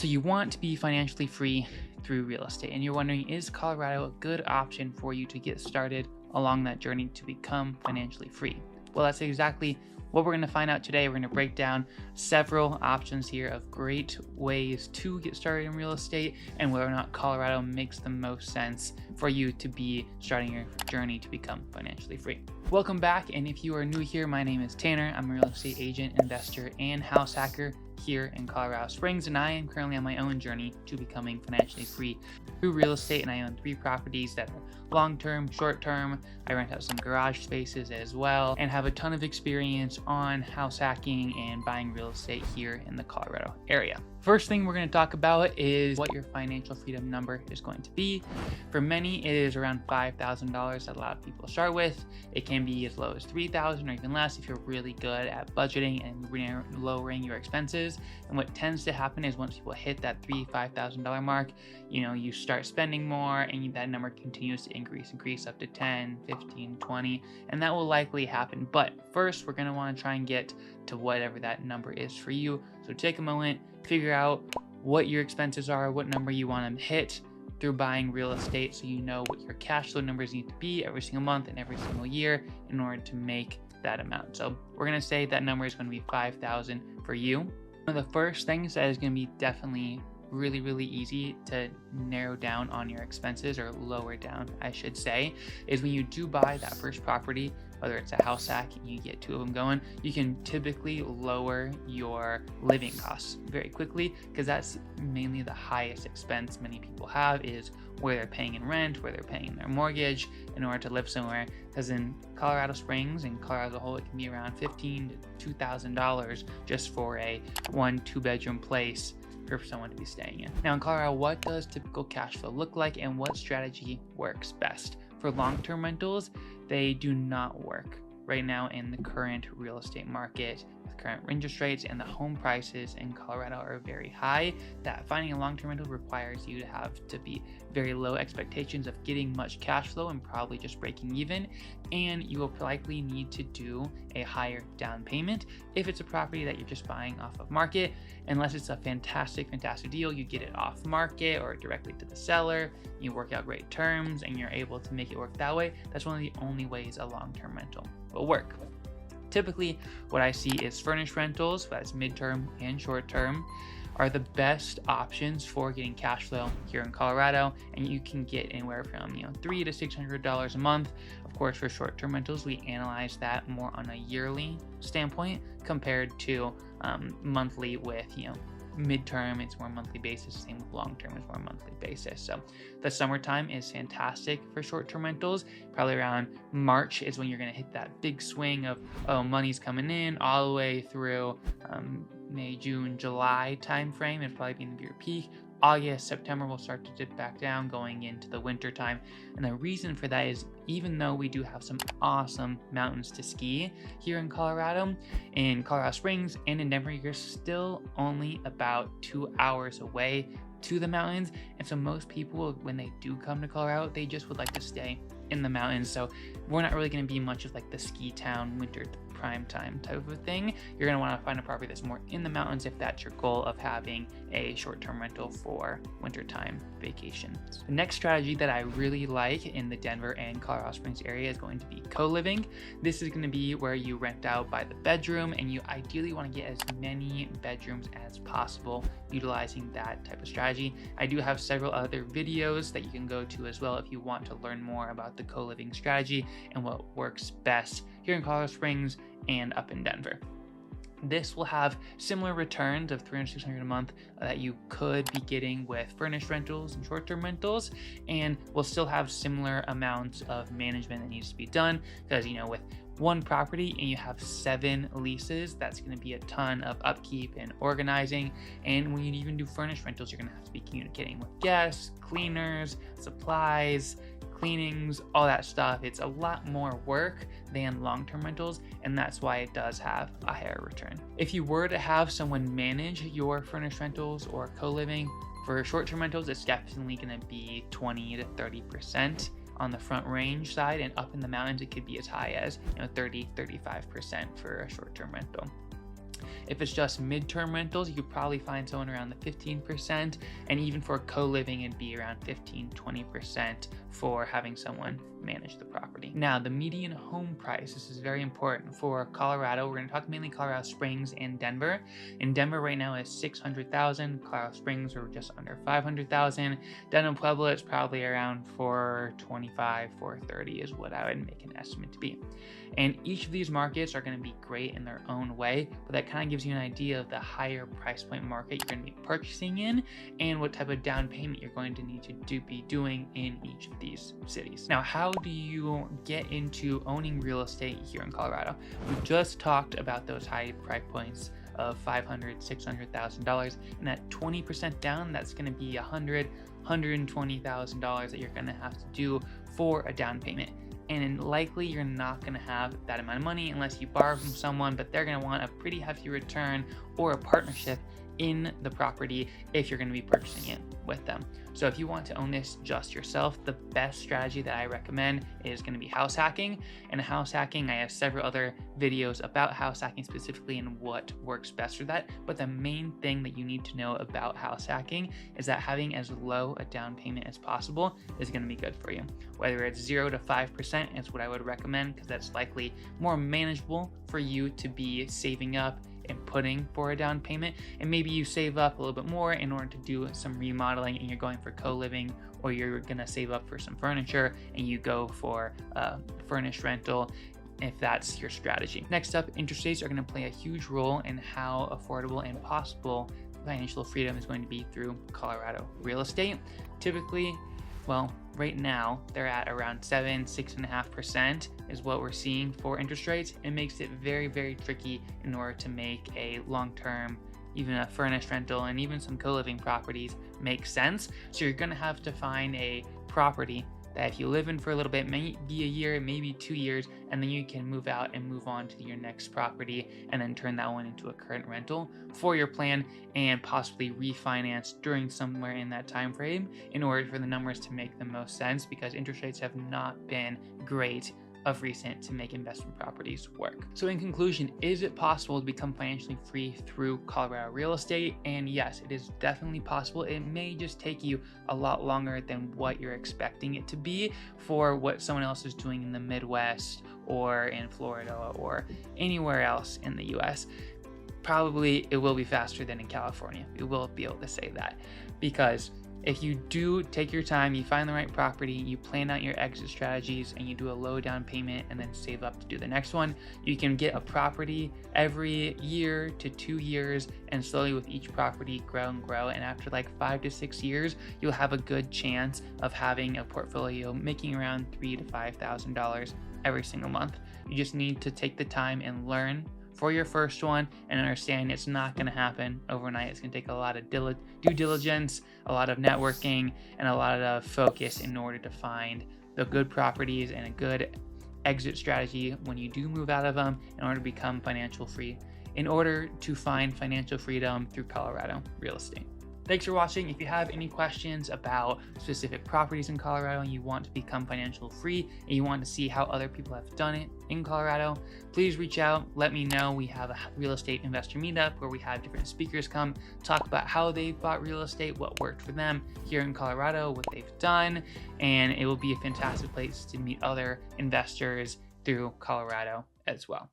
So you want to be financially free through real estate, and you're wondering, is Colorado a good option for you to get started along that journey to become financially free? Well, that's exactly what we're going to find out today. We're going to break down several options here of great ways to get started in real estate and whether or not Colorado makes the most sense for you to be starting your journey to become financially free. Welcome back, and if you are new here, my name is Tanner. I'm a real estate agent, investor, and house hacker here in Colorado Springs, and I am currently on my own journey to becoming financially free through real estate, and I own 3 properties that are long-term, short-term. I rent out some garage spaces as well, and have a ton of experience on house hacking and buying real estate here in the Colorado area. First thing we're going to talk about is what your financial freedom number is going to be. For many, it is around $5,000 that a lot of people start with. It can be as low as $3,000 or even less if you're really good at budgeting and lowering your expenses. And what tends to happen is once people hit that $5,000 mark, you start spending more, and that number continues to increase up to 10, 15, 20, and that will likely happen. But first, we're going to want to try and get to whatever that number is for you. So take a moment, figure out what your expenses are, what number you want to hit through buying real estate, so you know what your cash flow numbers need to be every single month and every single year in order to make that amount. So we're going to say that number is going to be $5,000 for you. One of the first things that is going to be definitely really easy to narrow down on your expenses, or lower down, I should say, is when you do buy that first property, whether it's a house hack and you get 2 of them going, you can typically lower your living costs very quickly, because that's mainly the highest expense many people have, is where they're paying in rent, where they're paying in their mortgage in order to live somewhere. Because in Colorado Springs and Colorado as a whole, it can be around $1,500 to $2,000 just for a 1-2 bedroom place for someone to be staying in. Now in Colorado, what does typical cash flow look like, and what strategy works best? For long-term rentals, they do not work right now in the current real estate market. With current interest rates and the home prices in Colorado are very high, that finding a long-term rental requires you to have to be very low expectations of getting much cash flow and probably just breaking even, and you will likely need to do a higher down payment if it's a property that you're just buying off of market. Unless it's a fantastic deal, you get it off market or directly to the seller, you work out great terms, and you're able to make it work that way. That's one of the only ways a long-term rental will work. Typically, what I see is furnished rentals, that's midterm and short-term, are the best options for getting cash flow here in Colorado, and you can get anywhere from $300 to $600 a month. Of course, for short-term rentals, we analyze that more on a yearly standpoint compared to monthly. With midterm, it's more monthly basis. Same with long-term, it's more monthly basis. So the summertime is fantastic for short-term rentals. Probably around March is when you're going to hit that big swing of money's coming in, all the way through May, June, July timeframe. It'll probably be in your peak. August, September will start to dip back down going into the winter time. And the reason for that is, even though we do have some awesome mountains to ski here in Colorado Springs and in Denver, you're still only about 2 hours away to the mountains. And so most people, when they do come to Colorado, they just would like to stay in the mountains. So we're not really going to be much of like the ski town winter prime time type of a thing. You're going to want to find a property that's more in the mountains if that's your goal of having a short-term rental for wintertime vacation. The next strategy that I really like in the Denver and Colorado Springs area is going to be co-living. This is going to be where you rent out by the bedroom, and you ideally want to get as many bedrooms as possible utilizing that type of strategy. I do have several other videos that you can go to as well if you want to learn more about the co-living strategy and what works best here in Colorado Springs and up in Denver. This will have similar returns of $300 to $600 a month that you could be getting with furnished rentals and short-term rentals, and will still have similar amounts of management that needs to be done, because with one property and you have 7 leases, that's going to be a ton of upkeep and organizing. And when you even do furnished rentals, you're going to have to be communicating with guests, cleaners, supplies, cleanings, all that stuff. It's a lot more work than long-term rentals, and that's why it does have a higher return. If you were to have someone manage your furnished rentals or co-living, for short-term rentals, it's definitely going to be 20 to 30% on the front range side, and up in the mountains, it could be as high as 30-35% for a short-term rental. If it's just midterm rentals, you could probably find someone around the 15%, and even for co-living, it'd be around 15-20% for having someone manage the property. Now, the median home price, this is very important for Colorado. We're going to talk mainly Colorado Springs and Denver. In Denver right now is $600,000. Colorado Springs are just under $500,000. Denton Pueblo is probably around $425,000, $430,000 is what I would make an estimate to be. And each of these markets are going to be great in their own way, but that kind of gives you an idea of the higher price point market you're going to be purchasing in and what type of down payment you're going to need to be doing in each of these cities. Now, how do you get into owning real estate here in Colorado? We just talked about those high price points of $500,000, $600,000, and at 20% down, that's going to be $100,000, $120,000 that you're going to have to do for a down payment. And likely you're not going to have that amount of money unless you borrow from someone, but they're going to want a pretty hefty return or a partnership in the property if you're going to be purchasing it with them. So if you want to own this just yourself, the best strategy that I recommend is going to be house hacking. And house hacking, I have several other videos about house hacking specifically and what works best for that. But the main thing that you need to know about house hacking is that having as low a down payment as possible is going to be good for you. Whether it's 0 to 5% is what I would recommend, because that's likely more manageable for you to be saving up and putting for a down payment. And maybe you save up a little bit more in order to do some remodeling and you're going for co-living, or you're gonna save up for some furniture and you go for a furnished rental if that's your strategy. Next up, interest rates are going to play a huge role in how affordable and possible financial freedom is going to be through Colorado real estate. Typically, well, right now they're at around 6.5% is what we're seeing for interest rates. It makes it very, very tricky in order to make a long-term, even a furnished rental and even some co-living properties make sense. So you're gonna have to find a property that if you live in for a little bit, maybe a year, maybe 2 years, and then you can move out and move on to your next property and then turn that one into a current rental for your plan and possibly refinance during somewhere in that time frame in order for the numbers to make the most sense, because interest rates have not been great of recent to make investment properties work. So in conclusion, is it possible to become financially free through Colorado real estate? And yes, it is definitely possible. It may just take you a lot longer than what you're expecting it to be for what someone else is doing in the Midwest or in Florida or anywhere else in the US. Probably it will be faster than in California. We will be able to say that, because if you do take your time, you find the right property, you plan out your exit strategies, and you do a low down payment and then save up to do the next one, you can get a property every year to 2 years and slowly with each property grow and grow. And after like 5 to 6 years, you'll have a good chance of having a portfolio making around $3,000 to $5,000 every single month. You just need to take the time and learn for your first one and understand it's not going to happen overnight. It's going to take a lot of due diligence, a lot of networking, and a lot of focus in order to find the good properties and a good exit strategy when you do move out of them in order to become financial free, in order to find financial freedom through Colorado real estate. Thanks for watching. If you have any questions about specific properties in Colorado and you want to become financial free and you want to see how other people have done it in Colorado, please reach out. Let me know. We have a real estate investor meetup where we have different speakers come talk about how they bought real estate, what worked for them here in Colorado, what they've done, and it will be a fantastic place to meet other investors through Colorado as well.